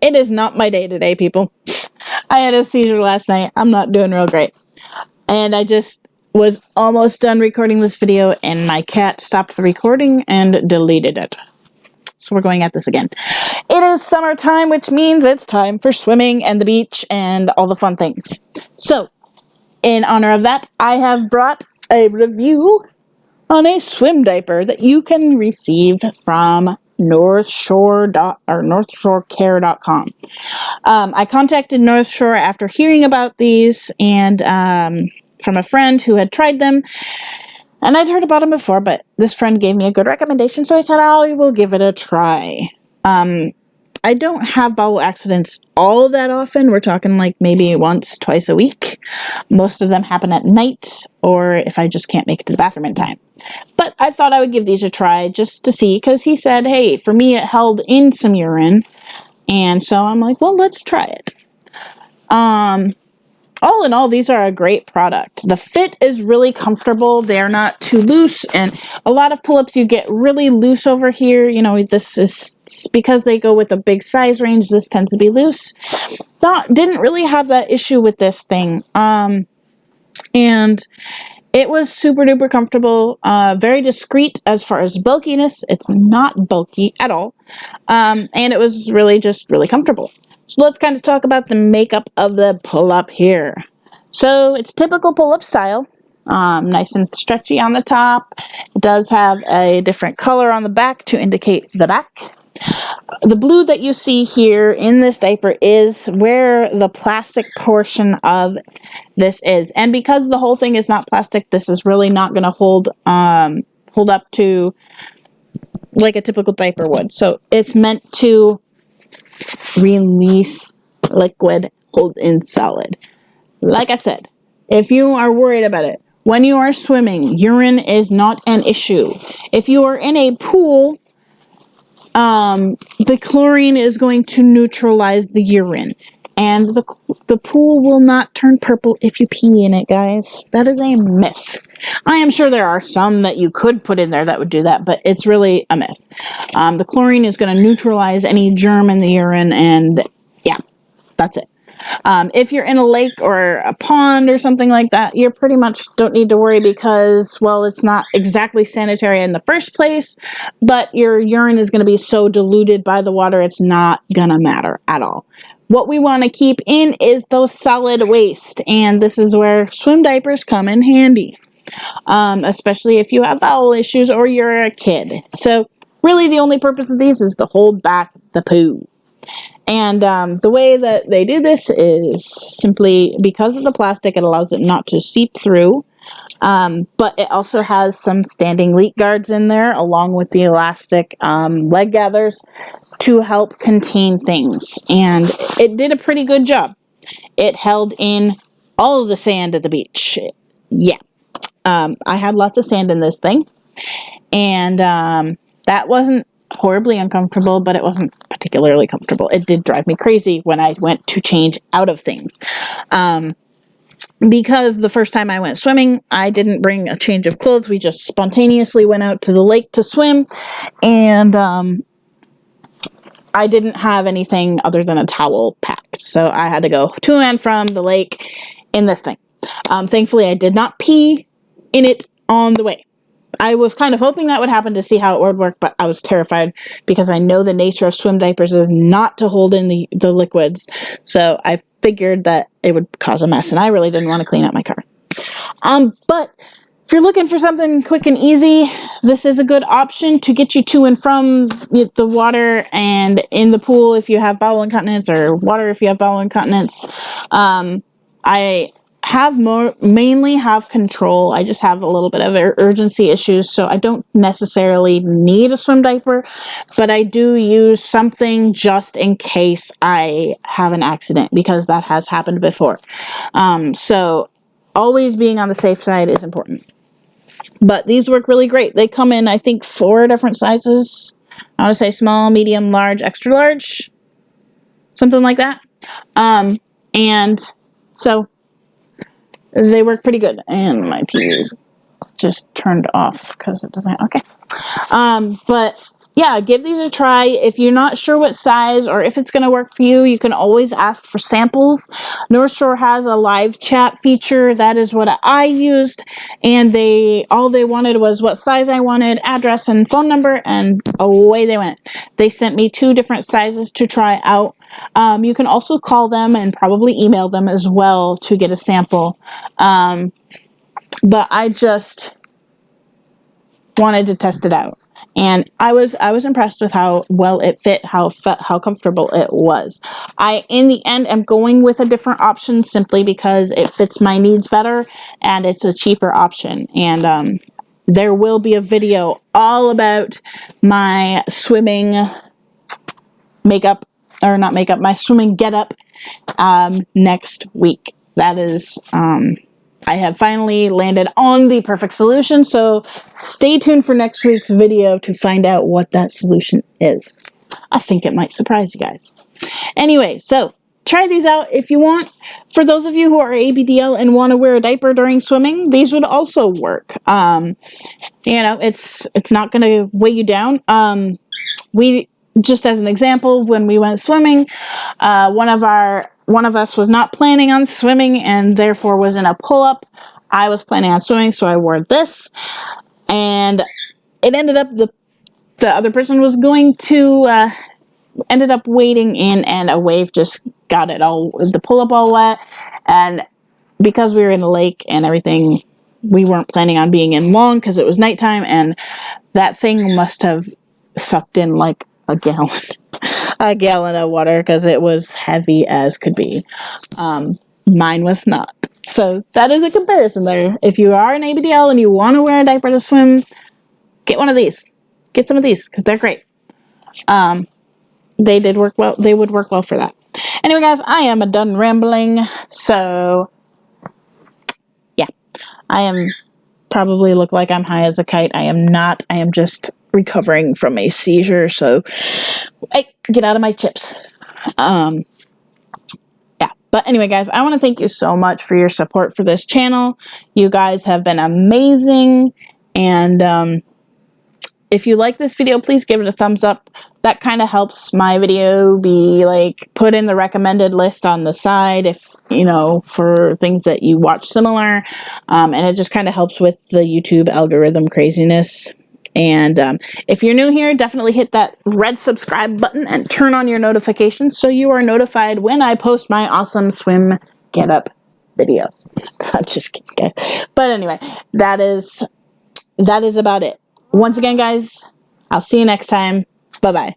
It is not my day today, people. I had a seizure last night. I'm not doing real great. And I just was almost done recording this video, and my cat stopped the recording and deleted it. So we're going at this again. It is summertime, which means it's time for swimming and the beach and all the fun things. So, in honor of that, I have brought a review on a swim diaper that you can receive from northshorecare.com. I contacted North Shore after hearing about these and from a friend who had tried them. And I'd heard about them before, but this friend gave me a good recommendation, so I said I will give it a try. I don't have bowel accidents all that often. We're talking like maybe once, twice a week. Most of them happen at night, or if I just can't make it to the bathroom in time. But I thought I would give these a try just to see, because he said, hey, for me it held in some urine. And so I'm like, well, let's try it. All in all, these are a great product. The fit is really comfortable. They're not too loose, and a lot of pull-ups you get really loose over here. You know, this is because they go with a big size range. This tends to be loose. Didn't really have that issue with this thing. And it was super duper comfortable, very discreet as far as bulkiness. It's not bulky at all. And it was really comfortable. So let's kind of talk about the makeup of the pull-up here. So it's typical pull-up style, nice and stretchy on the top. It does have a different color on the back to indicate the back. The blue that you see here in this diaper is where the plastic portion of this is. And because the whole thing is not plastic, this is really not going to hold up to like a typical diaper would. So it's meant to release liquid, hold in solid. Like I said, if you are worried about it, when you are swimming, urine is not an issue. If you are in a pool, the chlorine is going to neutralize the urine. And the pool will not turn purple if you pee in it, guys. That is a myth. I am sure there are some that you could put in there that would do that, but it's really a myth. The chlorine is going to neutralize any germ in the urine, and yeah, that's it. If you're in a lake or a pond or something like that, you pretty much don't need to worry because, well, it's not exactly sanitary in the first place, but your urine is going to be so diluted by the water, it's not going to matter at all. What we want to keep in is those solid waste, and this is where swim diapers come in handy, especially if you have bowel issues or you're a kid. So really the only purpose of these is to hold back the poo. And the way that they do this is simply because of the plastic, it allows it not to seep through. But it also has some standing leak guards in there, along with the elastic leg gathers to help contain things. And it did a pretty good job. It held in all of the sand at the beach. Yeah. I had lots of sand in this thing. And that wasn't horribly uncomfortable, but it wasn't particularly comfortable. It did drive me crazy when I went to change out of things. Because the first time I went swimming, I didn't bring a change of clothes. We just spontaneously went out to the lake to swim, and I didn't have anything other than a towel packed. So I had to go to and from the lake in this thing. Thankfully, I did not pee in it on the way. I was kind of hoping that would happen to see how it would work, but I was terrified because I know the nature of swim diapers is not to hold in the liquids. So I figured that it would cause a mess, and I really didn't want to clean out my car. But if you're looking for something quick and easy, this is a good option to get you to and from the water and in the pool if you have bowel incontinence, or water if you have bowel incontinence. I mainly have control. I just have a little bit of urgency issues, so I don't necessarily need a swim diaper, but I do use something just in case I have an accident, because that has happened before. So always being on the safe side is important. But these work really great. They come in, I think, 4 different sizes. I want to say small, medium, large, extra large, something like that. And so they work pretty good. And my TV is just turned off because it doesn't. Okay. But yeah, give these a try. If you're not sure what size or if it's going to work for you, you can always ask for samples. North Shore has a live chat feature. That is what I used, and all they wanted was what size I wanted, address and phone number, and away they went. They sent me 2 different sizes to try out. You can also call them and probably email them as well to get a sample. But I just wanted to test it out. And I was impressed with how well it fit, how comfortable it was. In the end, am going with a different option simply because it fits my needs better and it's a cheaper option. And there will be a video all about my swimming makeup, or not makeup, my swimming getup next week. That is, I have finally landed on the perfect solution, so stay tuned for next week's video to find out what that solution is. I think it might surprise you guys. Anyway, so try these out if you want. For those of you who are ABDL and want to wear a diaper during swimming, these would also work. You know, it's not going to weigh you down. Just as an example, when we went swimming, one of us was not planning on swimming and therefore was in a pull-up. I was planning on swimming, so I wore this, and it ended up the other person was going to ended up wading in, and a wave just got the pull-up all wet. And because we were in a lake and everything, we weren't planning on being in long because it was nighttime, and that thing must have sucked in like a gallon of water because it was heavy as could be. Mine was not. So that is a comparison there. If you are an ABDL and you want to wear a diaper to swim, get one of these. Get some of these because they're great. They did work well. They would work well for that. Anyway, guys, I am done rambling. So yeah, I am probably look like I'm high as a kite. I am not. I am just recovering from a seizure, so hey, get out of my chips. Yeah, but anyway, guys, I want to thank you so much for your support for this channel. You guys have been amazing, and if you like this video, please give it a thumbs up. That kind of helps my video be like put in the recommended list on the side, if you know, for things that you watch similar, and it just kind of helps with the YouTube algorithm craziness. And if you're new here, definitely hit that red subscribe button and turn on your notifications so you are notified when I post my awesome swim get up video. I'm just kidding, guys. But anyway, that is about it. Once again, guys, I'll see you next time. Bye-bye.